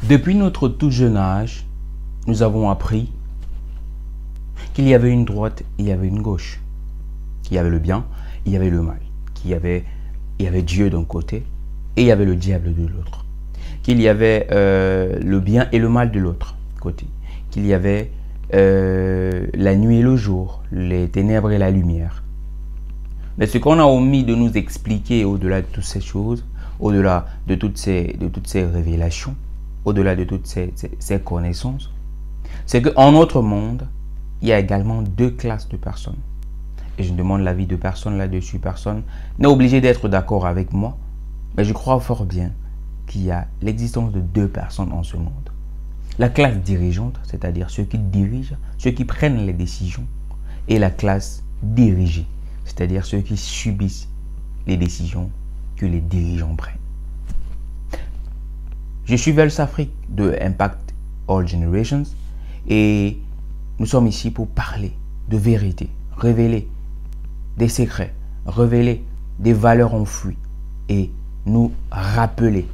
Depuis notre tout jeune âge, nous avons appris qu'il y avait une droite et il y avait une gauche, qu'il y avait le bien, il y avait le mal, il y avait Dieu d'un côté et il y avait le diable de l'autre, qu'il y avait le bien et le mal de l'autre côté, qu'il y avait la nuit et le jour, les ténèbres et la lumière. Mais ce qu'on a omis de nous expliquer au-delà de toutes ces choses, au-delà de toutes ces révélations, au-delà de toutes ces connaissances, c'est qu'en notre monde, il y a également deux classes de personnes. Et je demande l'avis de personne là-dessus. Personne n'est obligé d'être d'accord avec moi, mais je crois fort bien qu'il y a l'existence de deux personnes en ce monde. La classe dirigeante, c'est-à-dire ceux qui dirigent, ceux qui prennent les décisions, et la classe dirigée, c'est-à-dire ceux qui subissent les décisions que les dirigeants prennent. Je suis Vels Afrique de Impact All Generations et nous sommes ici pour parler de vérité, révéler des secrets, révéler des valeurs enfouies et nous rappeler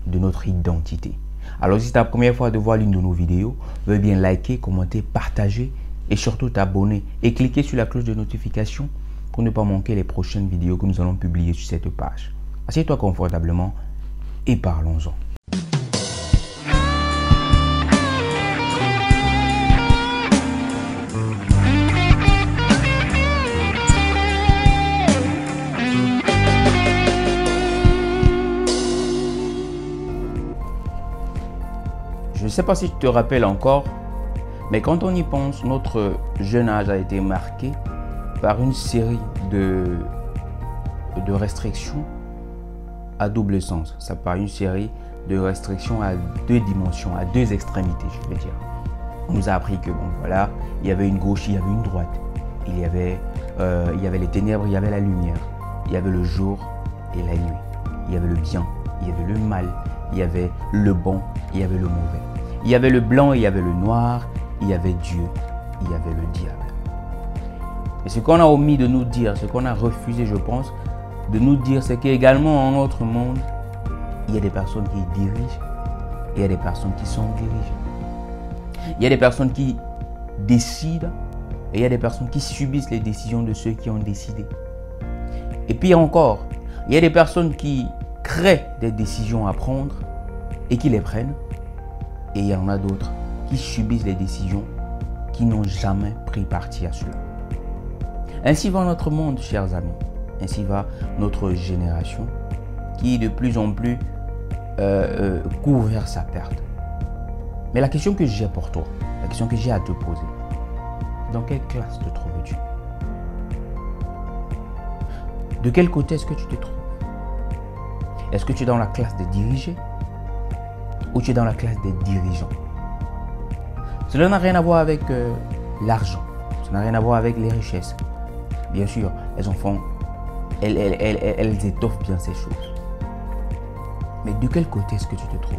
de notre identité. Alors si c'est ta première fois de voir l'une de nos vidéos, veuillez bien liker, commenter, partager et surtout t'abonner et cliquer sur la cloche de notification pour ne pas manquer les prochaines vidéos que nous allons publier sur cette page. Assieds-toi confortablement et parlons-en. Je ne sais pas si tu te rappelles encore, mais quand on y pense, notre jeune âge a été marqué par une série de restrictions à double sens. Ça par une série de restrictions à deux dimensions, à deux extrémités, je vais dire. On nous a appris que bon voilà, il y avait une gauche, il y avait une droite, il y avait les ténèbres, il y avait la lumière, il y avait le jour et la nuit, il y avait le bien, il y avait le mal, il y avait le bon, il y avait le mauvais. Il y avait le blanc, il y avait le noir, il y avait Dieu, il y avait le diable. Et ce qu'on a omis de nous dire, ce qu'on a refusé, je pense, de nous dire, c'est qu'également en notre monde, il y a des personnes qui dirigent et il y a des personnes qui sont dirigées. Il y a des personnes qui décident et il y a des personnes qui subissent les décisions de ceux qui ont décidé. Et pire encore, il y a des personnes qui créent des décisions à prendre et qui les prennent. Et il y en a d'autres qui subissent les décisions qui n'ont jamais pris parti à cela. Ainsi va notre monde, chers amis. Ainsi va notre génération qui de plus en plus court vers sa perte. Mais la question que j'ai pour toi, la question que j'ai à te poser, dans quelle classe te trouves-tu? De quel côté est-ce que tu te trouves? Est-ce que tu es dans la classe des dirigés ou tu es dans la classe des dirigeants? Cela n'a rien à voir avec l'argent, ça n'a rien à voir avec les richesses. Bien sûr, elles étoffent bien ces choses. Mais de quel côté est-ce que tu te trouves?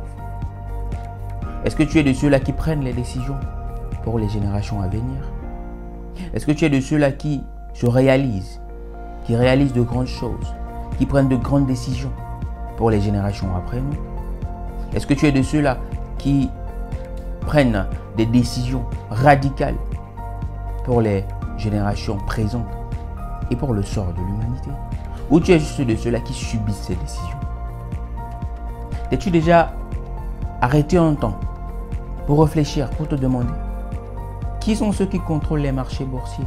Est-ce que tu es de ceux-là qui prennent les décisions pour les générations à venir? Est-ce que tu es de ceux-là qui se réalisent, qui réalisent de grandes choses, qui prennent de grandes décisions pour les générations après nous? Est-ce que tu es de ceux-là qui prennent des décisions radicales pour les générations présentes et pour le sort de l'humanité? Ou tu es juste de ceux-là qui subissent ces décisions? T'es-tu déjà arrêté un temps pour réfléchir, pour te demander qui sont ceux qui contrôlent les marchés boursiers?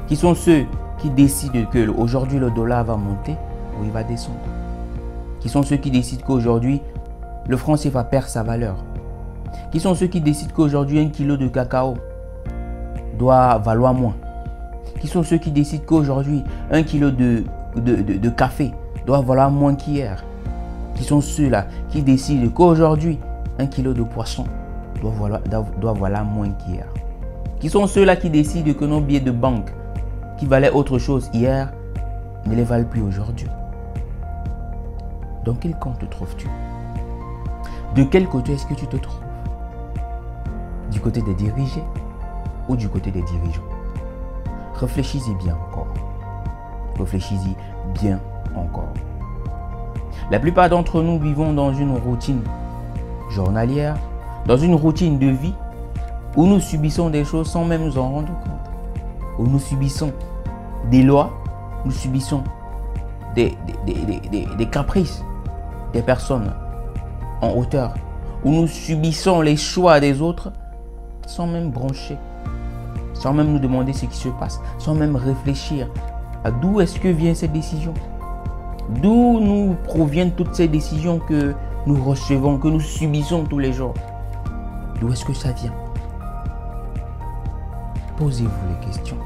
Qui sont ceux qui décident que aujourd'hui le dollar va monter ou il va descendre? Qui sont ceux qui décident qu'aujourd'hui le franc CFA perd sa valeur? Qui sont ceux qui décident qu'aujourd'hui 1 kilo de cacao doit valoir moins? Qui sont ceux qui décident qu'aujourd'hui 1 kilo de café doit valoir moins qu'hier? Qui sont ceux-là qui décident qu'aujourd'hui 1 kilo de poisson doit valoir moins qu'hier? Qui sont ceux-là qui décident que nos billets de banque qui valaient autre chose hier ne les valent plus aujourd'hui? Dans quel camp te trouves-tu? De quel côté est-ce que tu te trouves? Du côté des dirigés ou du côté des dirigeants? Réfléchis-y bien encore. Réfléchis-y bien encore. La plupart d'entre nous vivons dans une routine journalière, dans une routine de vie où nous subissons des choses sans même nous en rendre compte, où nous subissons des lois, nous subissons des caprices des personnes en hauteur, où nous subissons les choix des autres sans même broncher, sans même nous demander ce qui se passe, sans même réfléchir à d'où est-ce que vient cette décision, d'où nous proviennent toutes ces décisions que nous recevons, que nous subissons tous les jours. D'où est-ce que ça vient? Posez-vous les questions.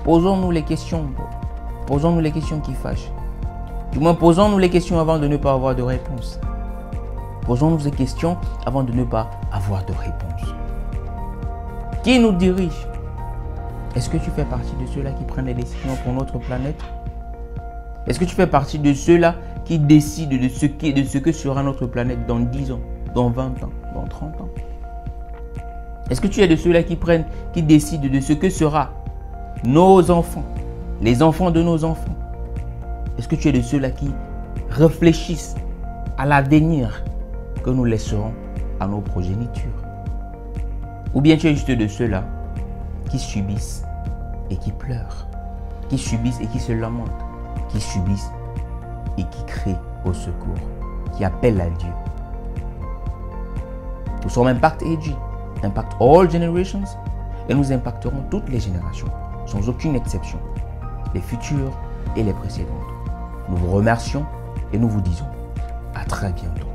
Posons-nous les questions. Posons-nous les questions qui fâchent. Du moins, posons-nous les questions avant de ne pas avoir de réponse. Posons-nous ces questions avant de ne pas avoir de réponse. Qui nous dirige? Est-ce que tu fais partie de ceux-là qui prennent les décisions pour notre planète? Est-ce que tu fais partie de ceux-là qui décident de ce que sera notre planète dans 10 ans, dans 20 ans, dans 30 ans? Est-ce que tu es de ceux-là qui décident de ce que sera nos enfants, les enfants de nos enfants? Est-ce que tu es de ceux-là qui réfléchissent à l'avenir que nous laisserons à nos progénitures? Ou bien tu es juste de ceux-là qui subissent et qui pleurent, qui subissent et qui se lamentent, qui subissent et qui crient au secours, qui appellent à Dieu? Nous sommes Impact AG, Impact All Generations, et nous impacterons toutes les générations, sans aucune exception, les futures et les précédentes. Nous vous remercions et nous vous disons à très bientôt.